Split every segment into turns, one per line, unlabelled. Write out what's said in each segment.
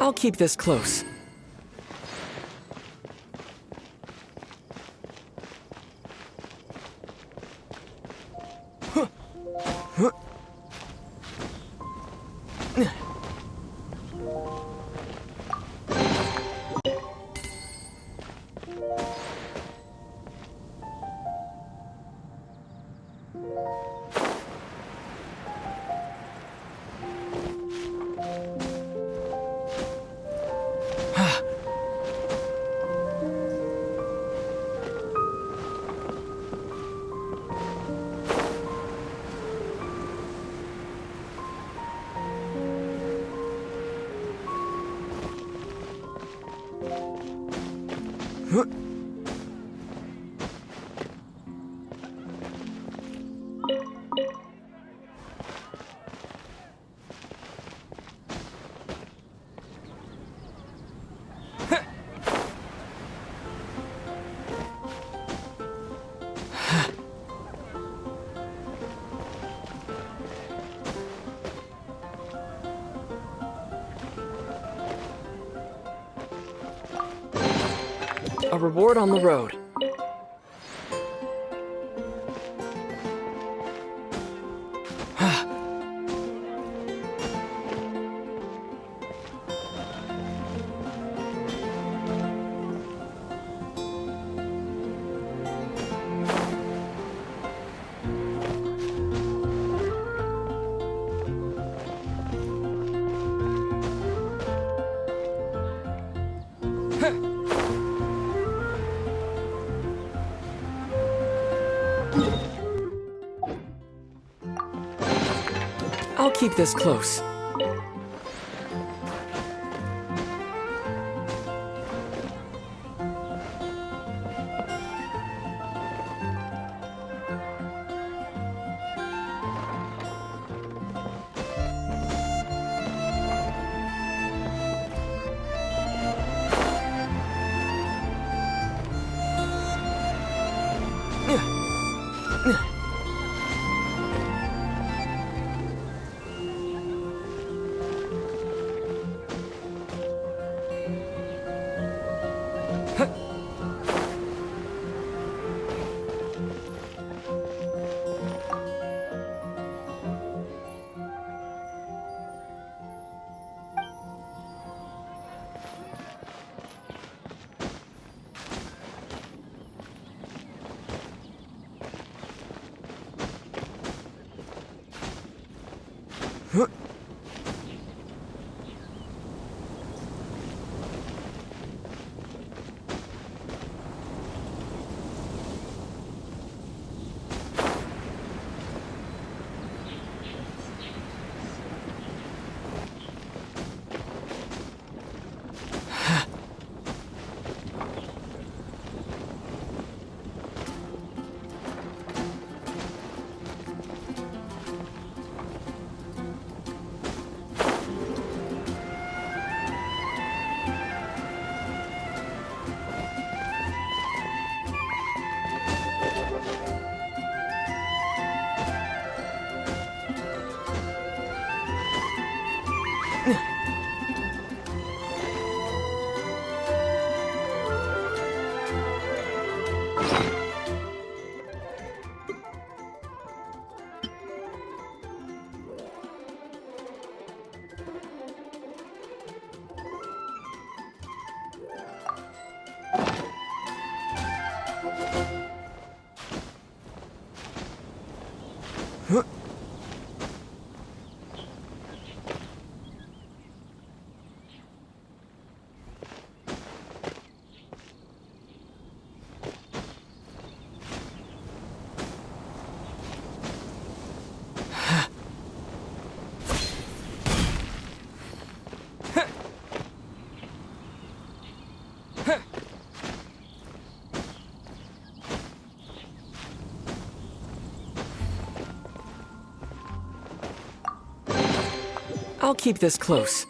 I'll keep this close. A reward on the road. I'll keep this close. I'll keep this close.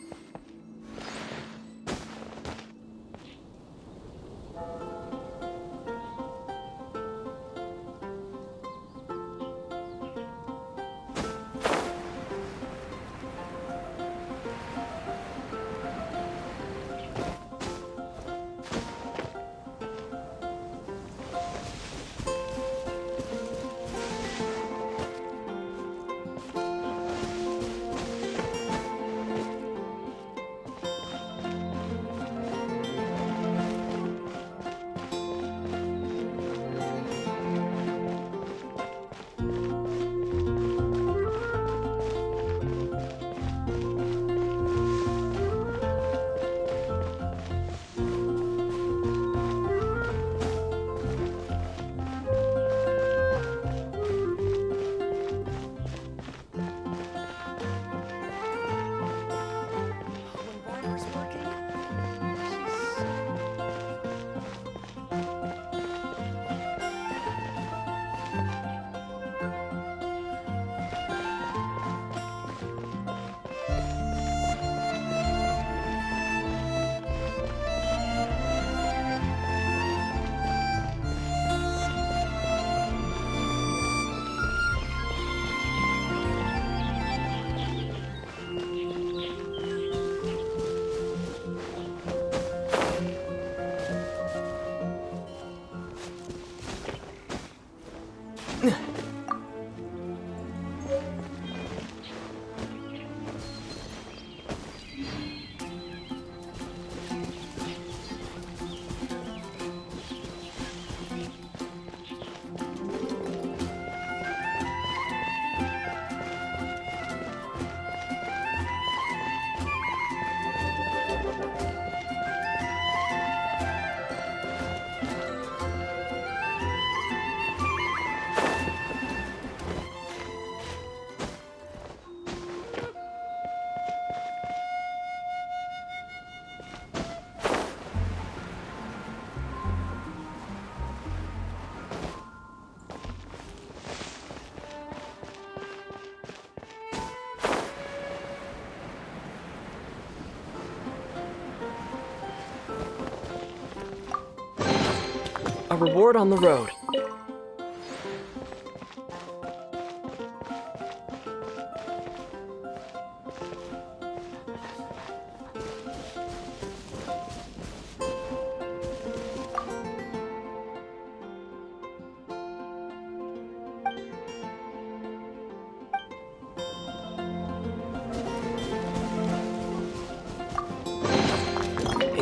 A reward on the road.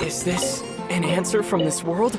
Is this an answer from this world?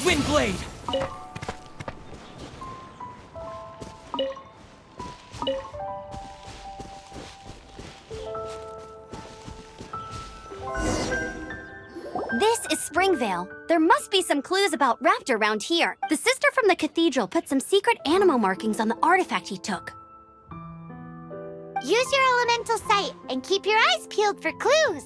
Windblade!
This is Springvale. There must be some clues about Raptor around here. The sister from the cathedral put some secret animal markings on the artifact he took.
Use your elemental sight and keep your eyes peeled for clues.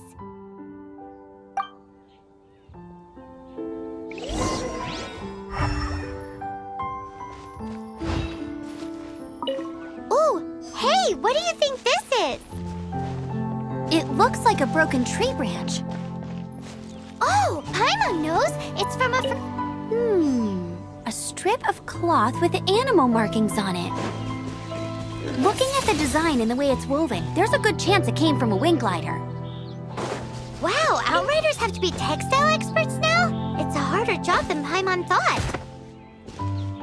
Ooh, hey, what do you think this is?
It looks like a broken tree branch.
Oh, Paimon knows. It's from
A strip of cloth with animal markings on it. Looking at the design and the way it's woven, there's a good chance it came from a wing glider.
Wow, Outriders have to be textile experts now? It's a harder job than Paimon thought.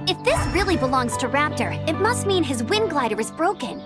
If this really belongs to Raptor, it must mean his wind glider is broken.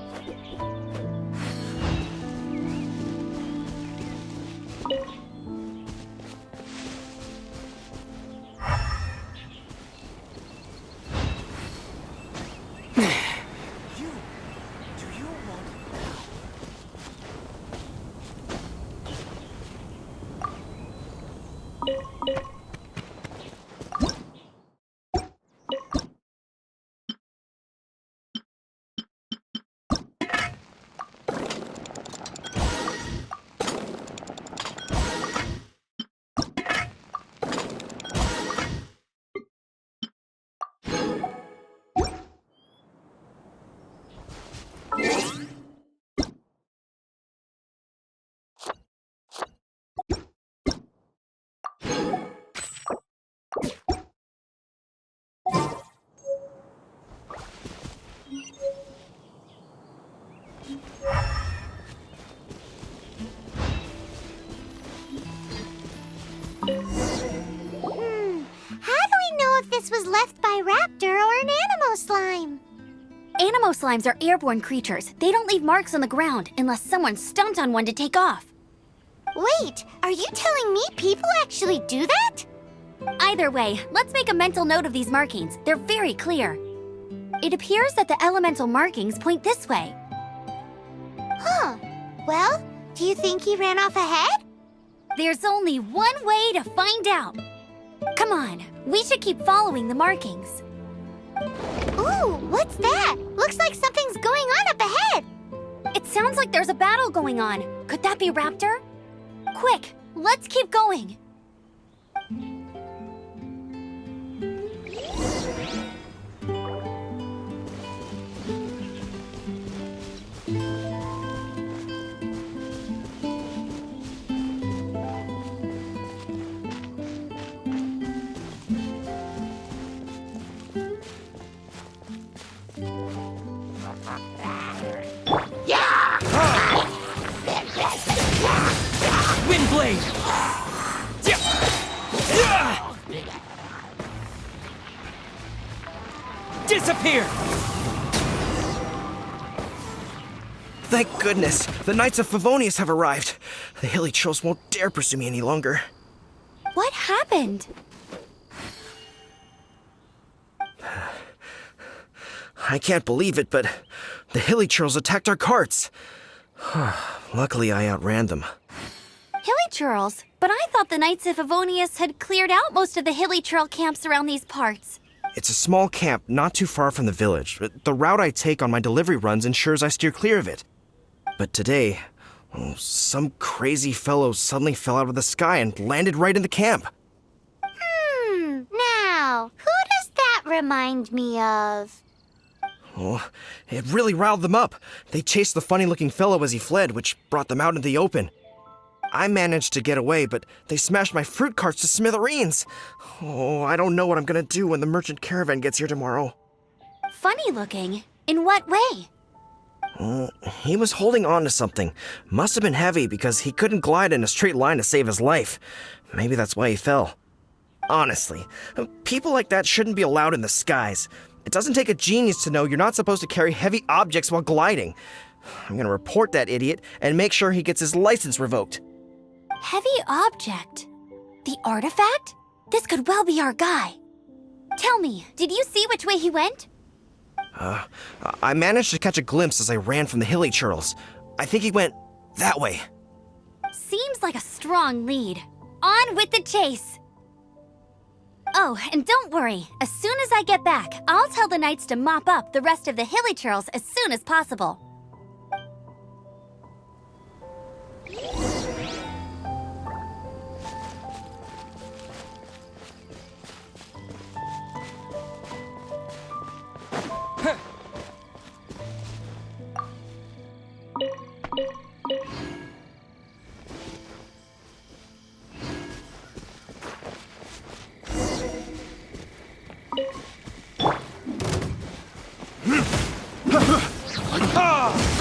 this was left by Raptor or an Animo slime.
Animo slimes are airborne creatures. They don't leave marks on the ground unless someone stomped on one to take off.
Wait, are you telling me people actually do that?
Either way, let's make a mental note of these markings. They're very clear. It appears that the elemental markings point this way.
Huh. Well, do you think he ran off ahead?
There's only one way to find out. Come on, we should keep following the markings.
Ooh, what's that? Looks like something's going on up ahead.
It sounds like there's a battle going on. Could that be Raptor? Quick, let's keep going.
Windblade! Disappear!
Thank goodness, the Knights of Favonius have arrived. The hilly trolls won't dare pursue me any longer.
What happened?
I can't believe it, but the hilly trolls attacked our carts. Luckily, I outran them.
Hilly churls? But I thought the Knights of Favonius had cleared out most of the hilly churl camps around these parts.
It's a small camp not too far from the village. The route I take on my delivery runs ensures I steer clear of it. But today, some crazy fellow suddenly fell out of the sky and landed right in the camp.
Now, who does that remind me of?
Oh, it really riled them up. They chased the funny-looking fellow as he fled, which brought them out in the open. I managed to get away, but they smashed my fruit carts to smithereens. Oh, I don't know what I'm gonna do when the merchant caravan gets here tomorrow.
Funny looking? In what way?
He was holding on to something. Must have been heavy because he couldn't glide in a straight line to save his life. Maybe that's why he fell. Honestly, people like that shouldn't be allowed in the skies. It doesn't take a genius to know you're not supposed to carry heavy objects while gliding. I'm gonna report that idiot and make sure he gets his license revoked.
Heavy object? The artifact? This could well be our guy. Tell me, did you see which way he went?
I managed to catch a glimpse as I ran from the hilly churls. I think he went that way.
Seems like a strong lead. On with the chase! Oh, and don't worry. As soon as I get back, I'll tell the knights to mop up the rest of the hilly churls as soon as possible.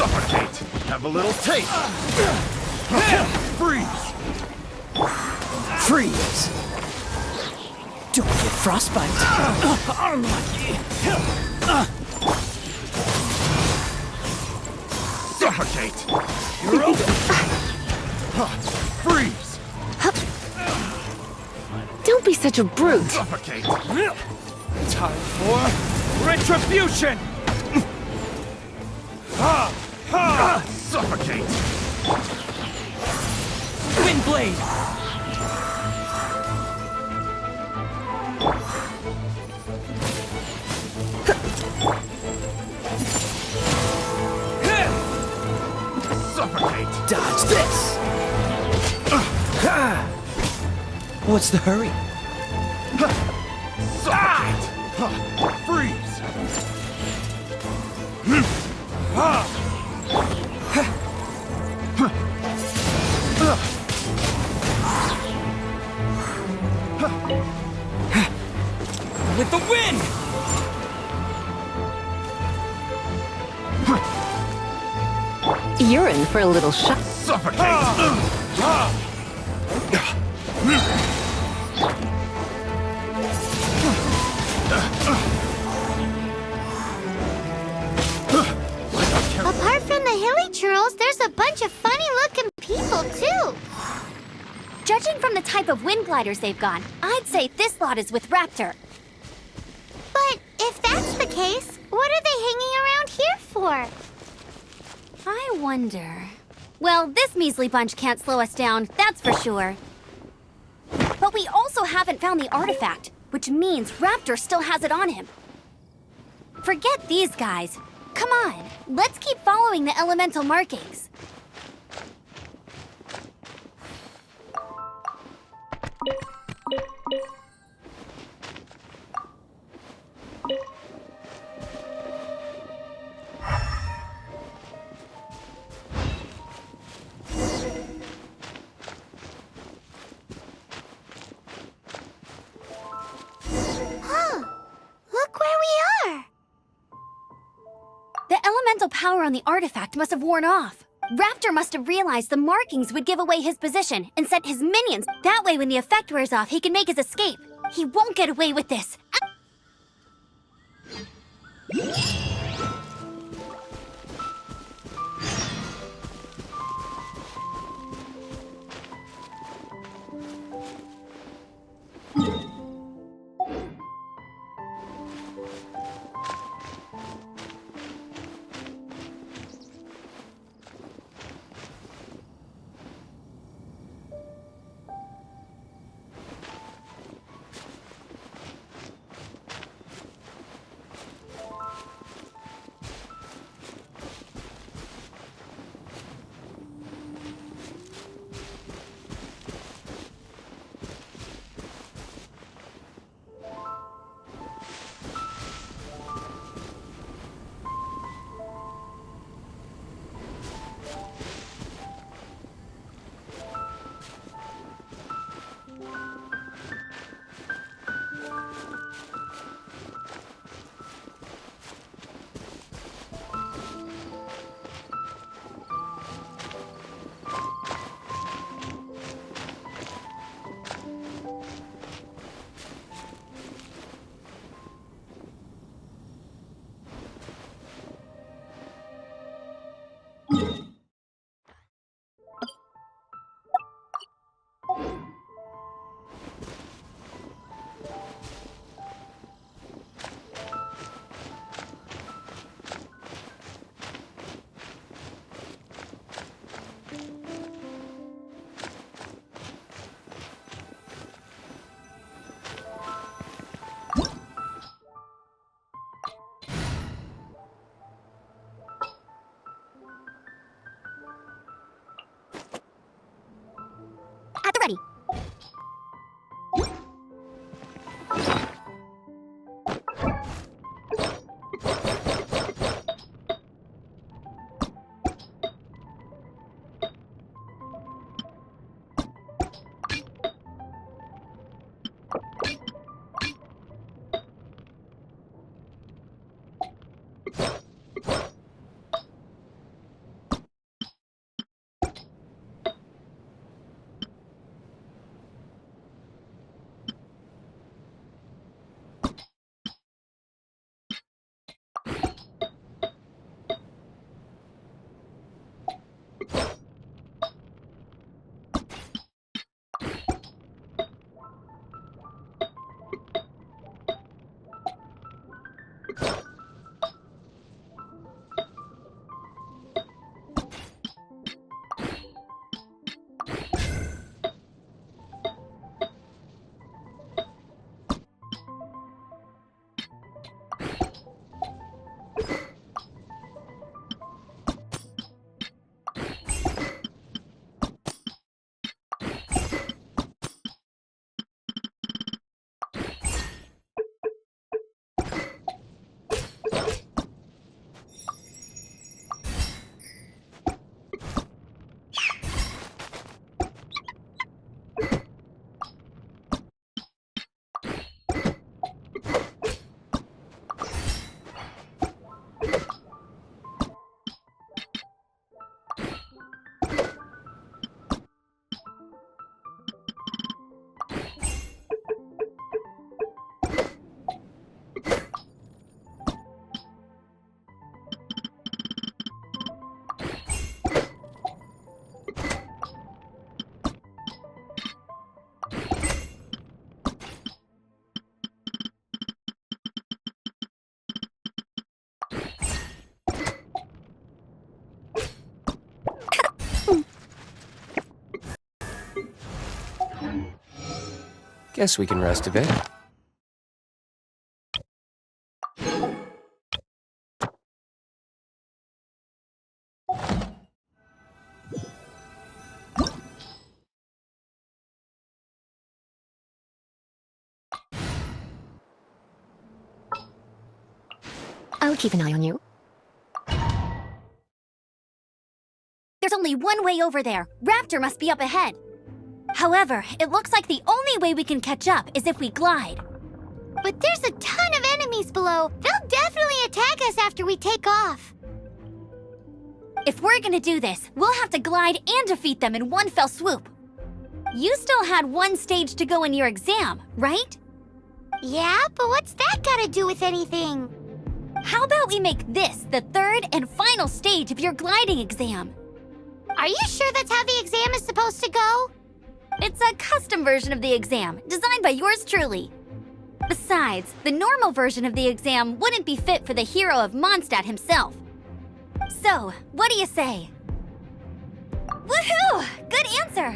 Suffocate! Have a little taste! Freeze!
Freeze! Don't get frostbite.
Suffocate! You're open! Freeze!
Don't be such a brute.
Suffocate!
Time for retribution!
Suffocate!
Windblade!
Suffocate!
Dodge this! What's the hurry?
Suffocate! Freeze!
With the wind!
You're in for a little shock.
Suffocate!
a bunch of funny-looking people, too.
Judging from the type of wind gliders they've got, I'd say this lot is with Raptor.
But if that's the case, what are they hanging around here for?
I wonder... Well, this measly bunch can't slow us down, that's for sure. But we also haven't found the artifact, which means Raptor still has it on him. Forget these guys. Come on, let's keep following the elemental markings.
Look where we are.
The elemental power on the artifact must have worn off. Raptor must have realized the markings would give away his position and sent his minions. That way, when the effect wears off, he can make his escape. He won't get away with this. At the ready.
Guess we can rest a bit.
I'll keep an eye on you.
There's only one way over there. Raptor must be up ahead. However, it looks like the only way we can catch up is if we glide.
But there's a ton of enemies below. They'll definitely attack us after we take off.
If we're gonna do this, we'll have to glide and defeat them in one fell swoop. You still had one stage to go in your exam, right?
Yeah, but what's that gotta do with anything?
How about we make this the third and final stage of your gliding exam?
Are you sure that's how the exam is supposed to go?
It's a custom version of the exam, designed by yours truly. Besides, the normal version of the exam wouldn't be fit for the hero of Mondstadt himself. So, what do you say? Woohoo! Good answer!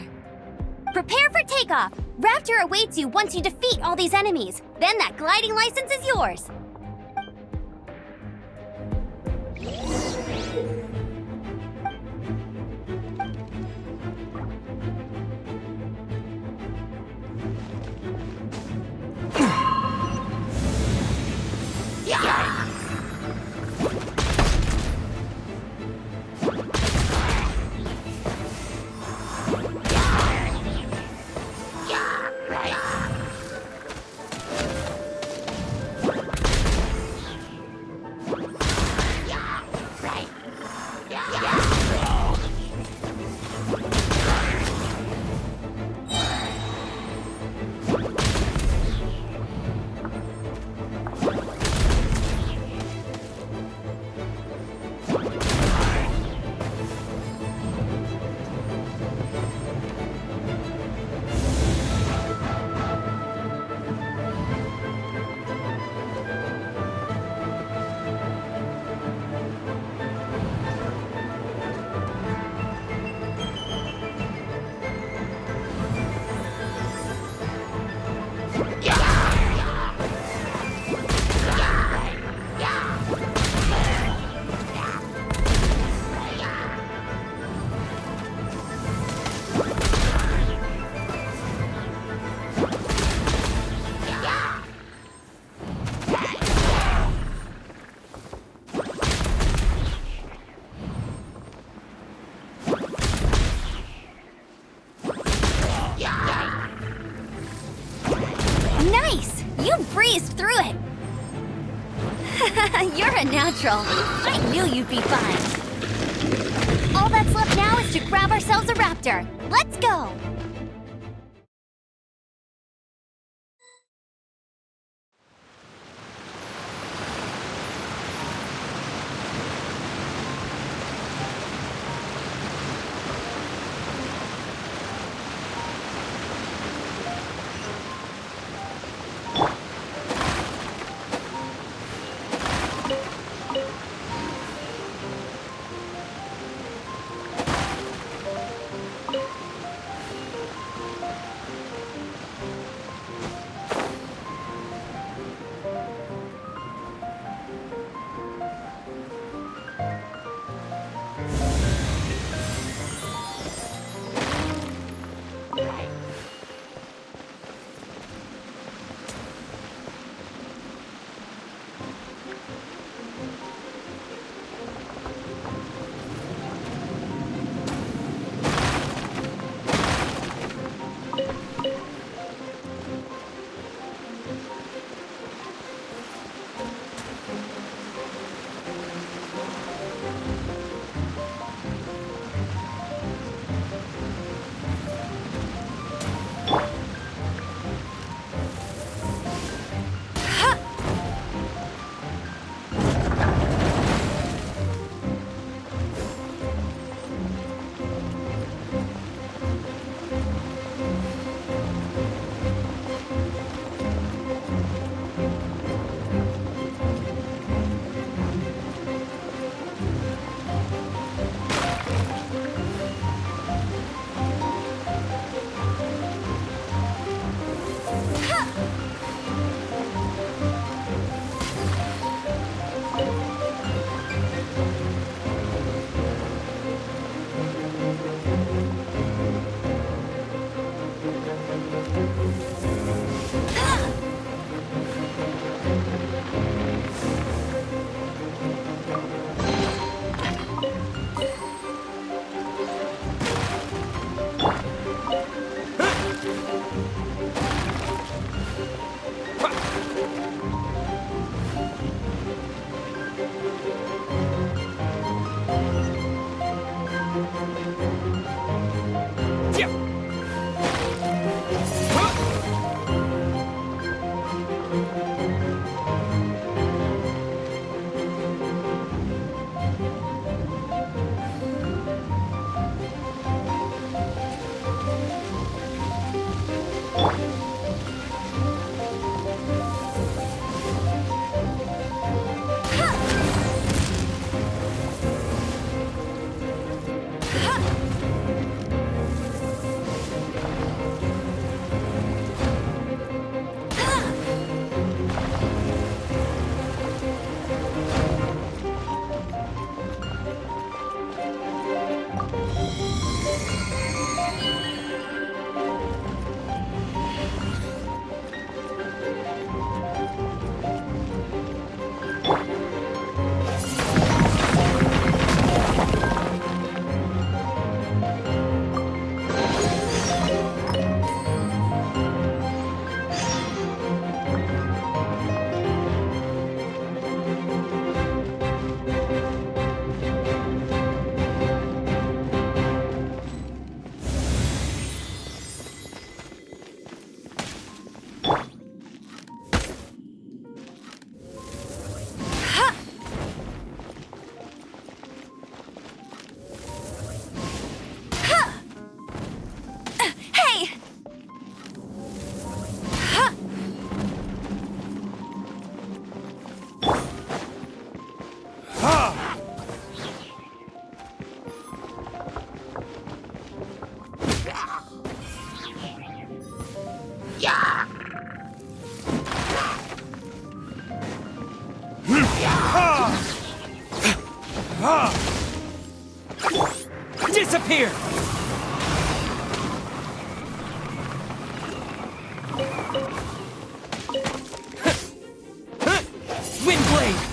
Prepare for takeoff. Raptor awaits you once you defeat all these enemies. Then that gliding license is yours. Nice! You breezed through it! You're a natural. I knew you'd be fine. All that's left now is to grab ourselves a raptor. Let's go!
Disappear! Windblade!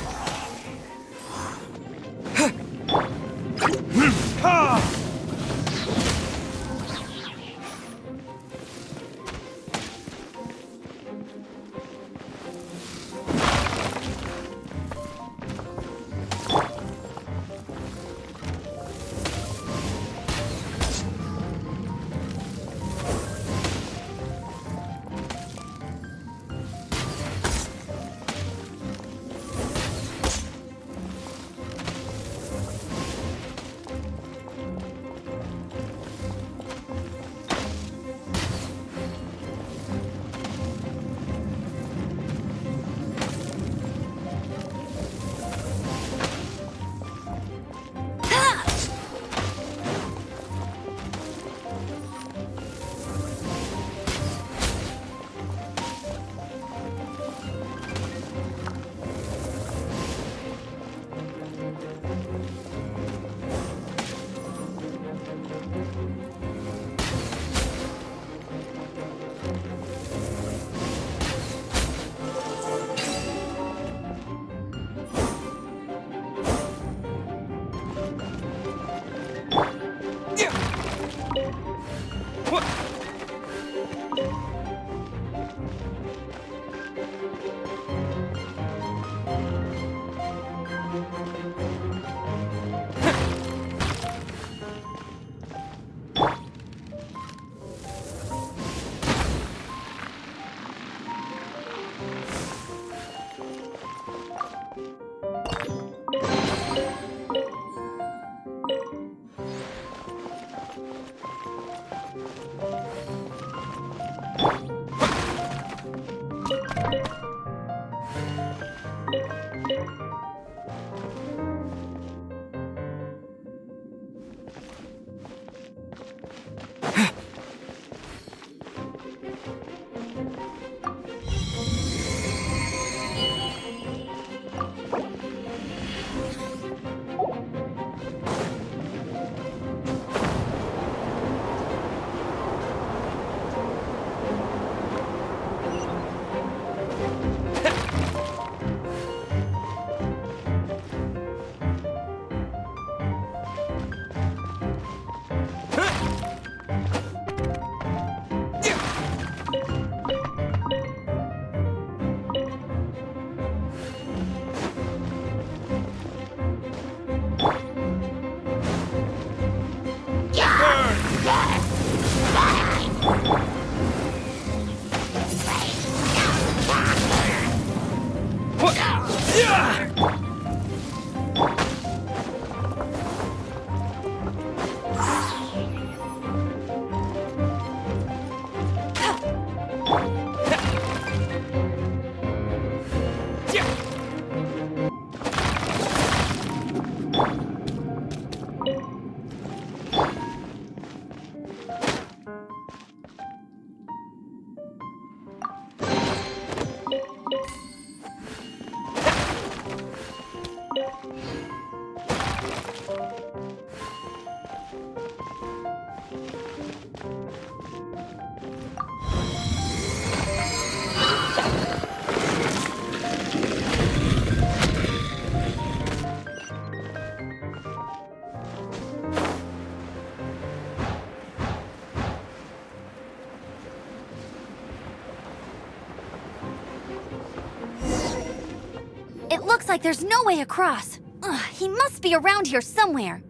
It looks like there's no way across. Ugh, he must be around here somewhere.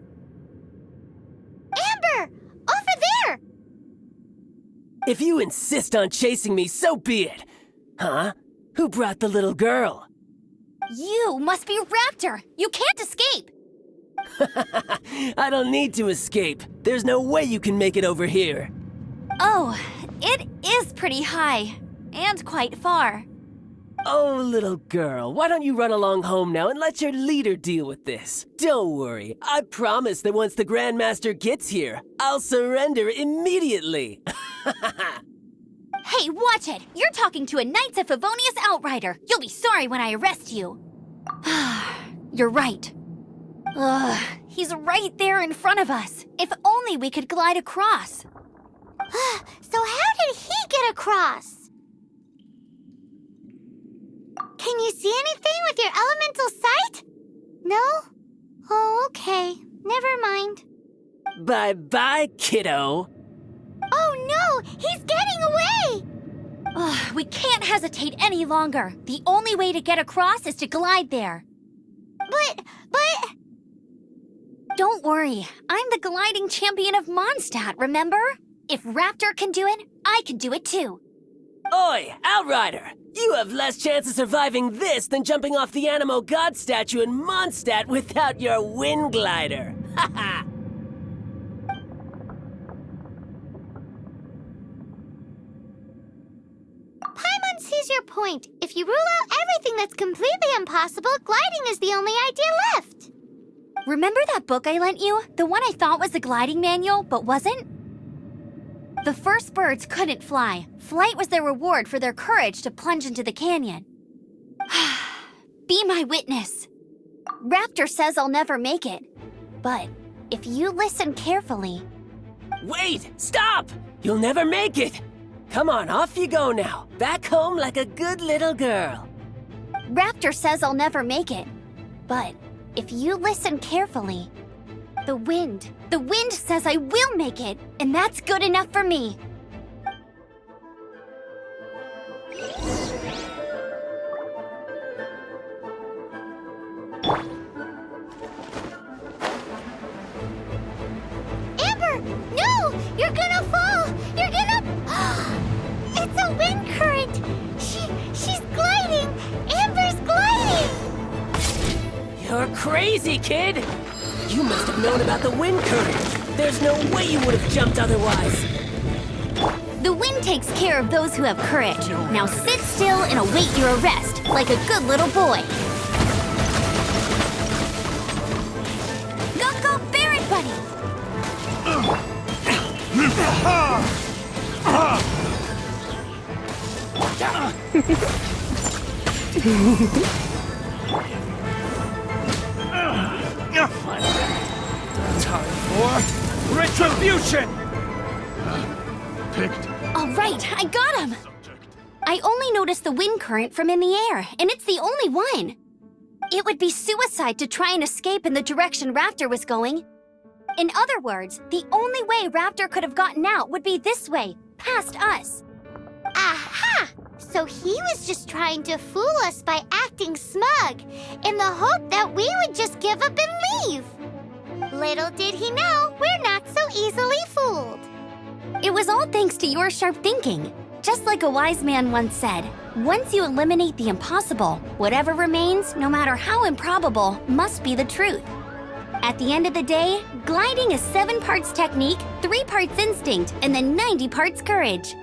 Amber! Over there!
If you insist on chasing me, so be it. Huh? Who brought the little girl?
You must be Raptor. You can't escape.
I don't need to escape. There's no way you can make it over here.
Oh, it is pretty high. And quite far.
Oh, little girl, why don't you run along home now and let your leader deal with this? Don't worry, I promise that once the Grandmaster gets here, I'll surrender immediately.
Hey, watch it! You're talking to a Knights of Favonius outrider. You'll be sorry when I arrest you. You're right. Ugh, he's right there in front of us. If only we could glide across.
So how did he get across? Can you see anything with your elemental sight? No? Oh, okay. Never mind.
Bye-bye, kiddo.
Oh no! He's getting away!
Ugh, we can't hesitate any longer. The only way to get across is to glide there.
But...
Don't worry, I'm the gliding champion of Mondstadt, remember? If Raptor can do it, I can do it too.
Oi, Outrider! You have less chance of surviving this than jumping off the Animo God statue in Mondstadt without your wind glider. Haha!
Paimon sees your point. If you rule out everything that's completely impossible, gliding is the only idea left.
Remember that book I lent you? The one I thought was the gliding manual, but wasn't? The first birds couldn't fly. Flight was their reward for their courage to plunge into the canyon. Be my witness. Raptor says I'll never make it. But if you listen carefully...
Wait! Stop! You'll never make it! Come on, off you go now. Back home like a good little girl.
Raptor says I'll never make it. But if you listen carefully... The wind says I will make it, and that's good enough for me.
Amber! No! You're gonna fall! You're gonna... It's a wind current! She's gliding! Amber's gliding!
You're crazy, kid! You must have known about the wind current. There's no way you would have jumped otherwise.
The wind takes care of those who have courage. Now sit still and await your arrest, like a good little boy. Go, bear it, buddy!
Time for retribution! Picked
All right, I got him!
subject.
I only noticed the wind current from in the air, and it's the only one. It would be suicide to try and escape in the direction Raptor was going. In other words, the only way Raptor could have gotten out would be this way, past us.
Aha! So he was just trying to fool us by acting smug, in the hope that we would just give up and leave. Little did he know, we're not so easily fooled.
It was all thanks to your sharp thinking. Just like a wise man once said, once you eliminate the impossible, whatever remains, no matter how improbable, must be the truth. At the end of the day, gliding is 7 parts technique, 3 parts instinct, and then 90 parts courage.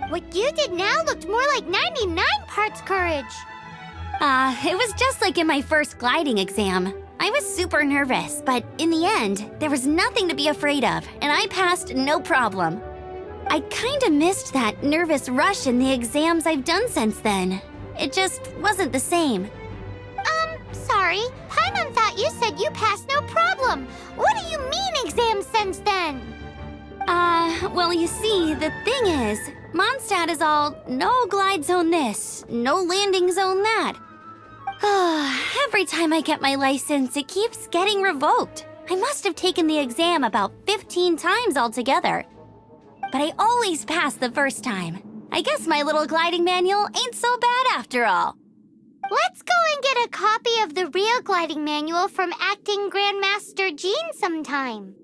What you did now looked more like 99 parts courage.
It was just like in my first gliding exam. I was super nervous, but in the end, there was nothing to be afraid of, and I passed no problem. I kinda missed that nervous rush in the exams I've done since then. It just wasn't the same.
Sorry. Paimon thought you said you passed no problem. What do you mean exam since then?
Well, you see, the thing is, Mondstadt is all no glide zone this, no landing zone that. Every time I get my license, it keeps getting revoked. I must have taken the exam about 15 times altogether. But I always pass the first time. I guess my little gliding manual ain't so bad after all.
Let's go and get a copy of the real gliding manual from Acting Grandmaster Jean sometime.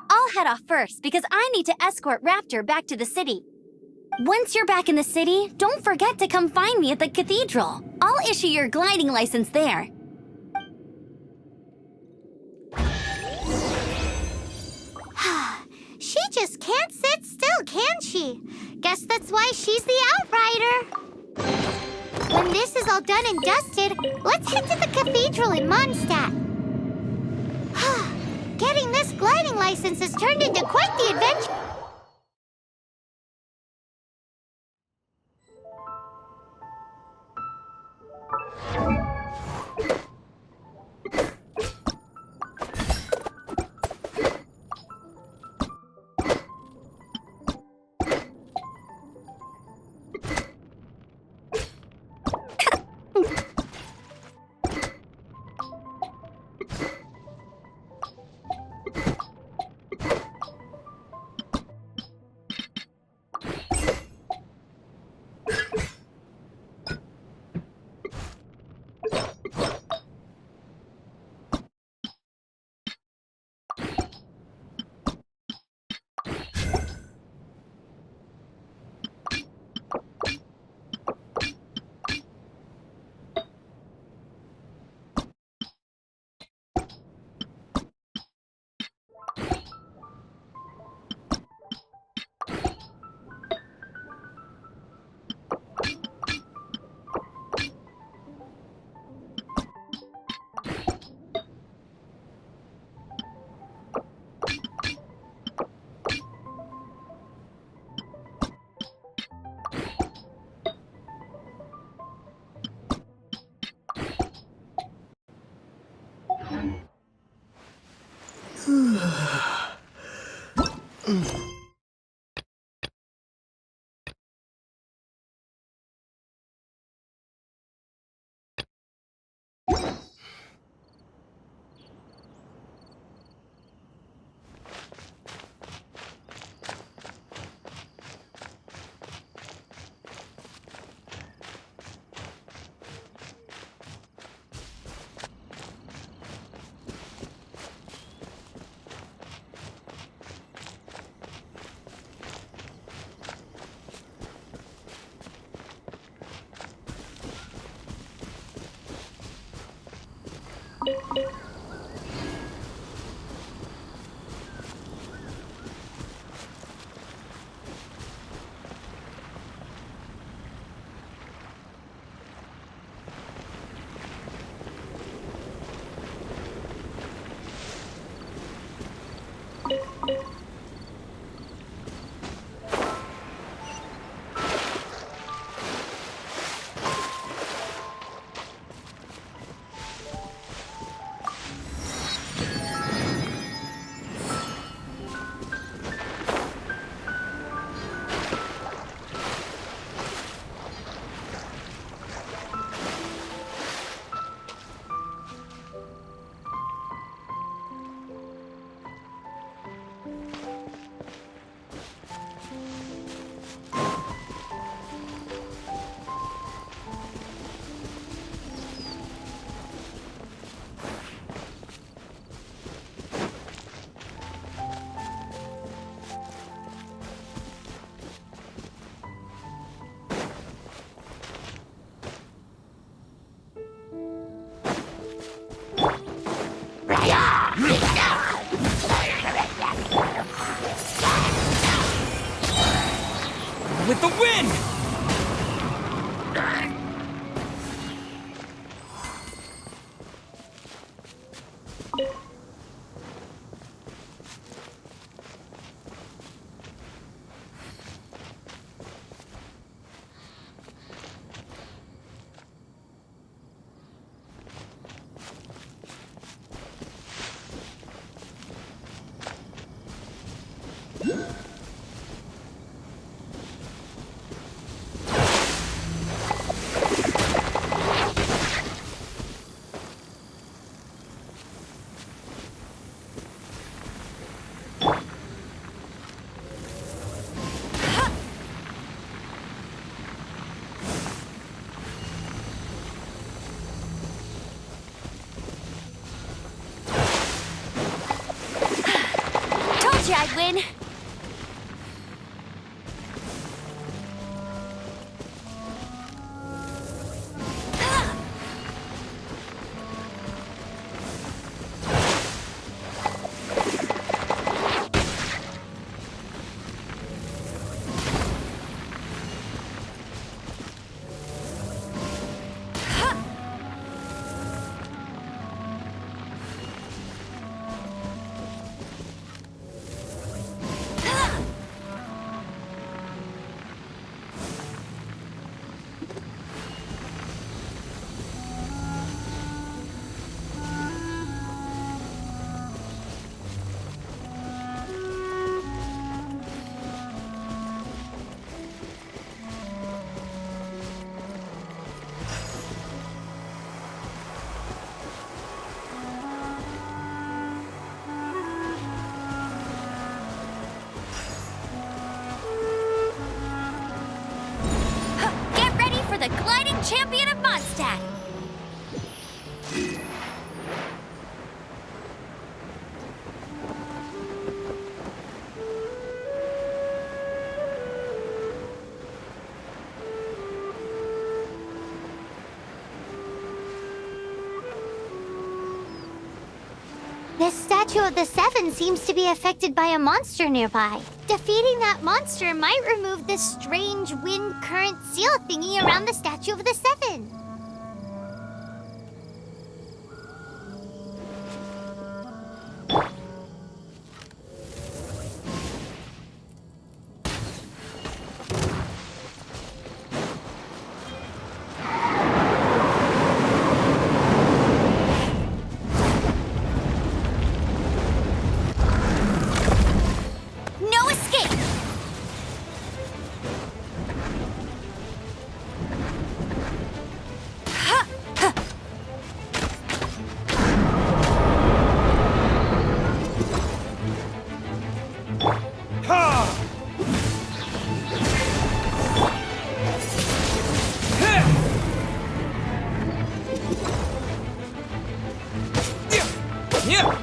I'll head off first because I need to escort Raptor back to the city. Once you're back in the city, don't forget to come find me at the cathedral. I'll issue your gliding license there.
She just can't sit still, can she? Guess that's why she's the Outrider. When this is all done and dusted, let's head to the cathedral in Mondstadt. Getting this gliding license has turned into quite the adventure.
With the wind!
Told you I'd win. Get ready for the gliding champion of Mondstadt.
This statue of the Seven seems to be affected by a monster nearby. Defeating that monster might remove this strange wind current seal thingy around the statue of the Seven.
No
Yeah.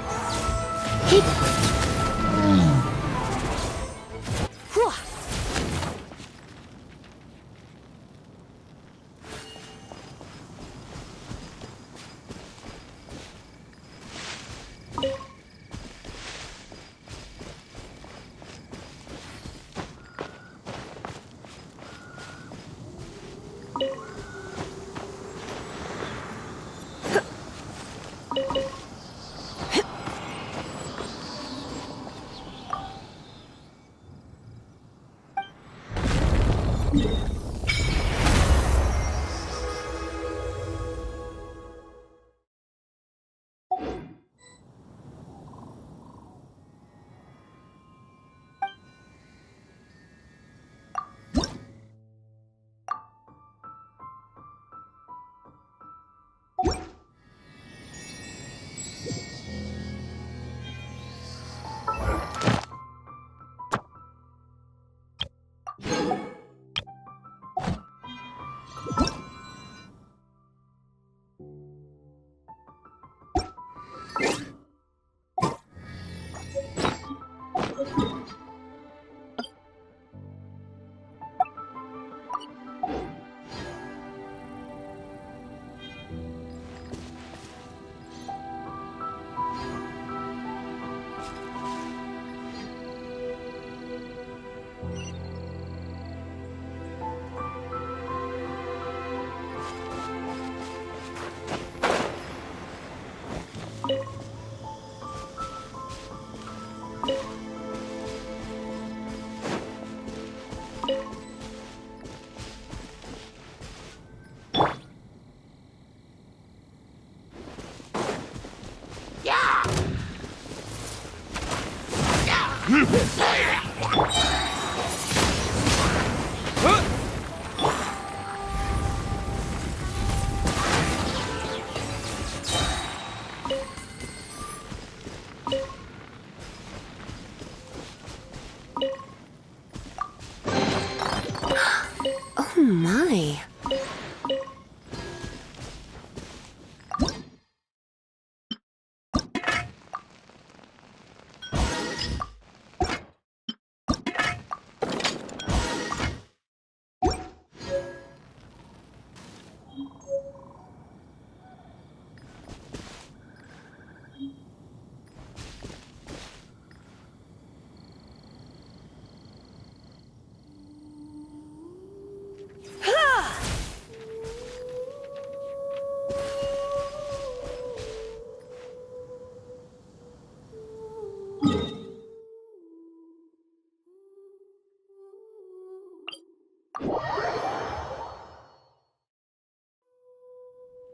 Oh my.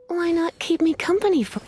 Why not keep me company for...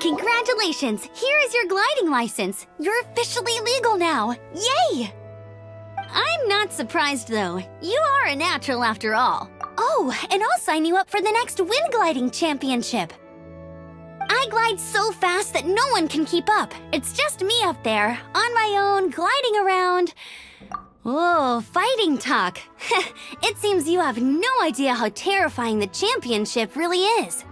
Congratulations! Here is your gliding license. You're officially legal now. Yay! I'm not surprised, though. You are a natural after all. Oh, and I'll sign you up for the next wind gliding championship. I glide so fast that no one can keep up. It's just me up there, on my own, gliding around. Oh, fighting talk. It seems you have no idea how terrifying the championship really is.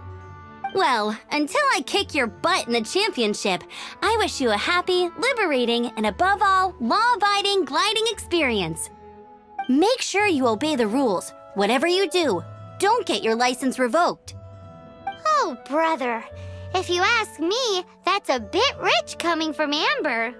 Well, until I kick your butt in the championship, I wish you a happy, liberating, and above all, law-abiding gliding experience. Make sure you obey the rules. Whatever you do, don't get your license revoked.
Oh, brother. If you ask me, that's a bit rich coming from Amber.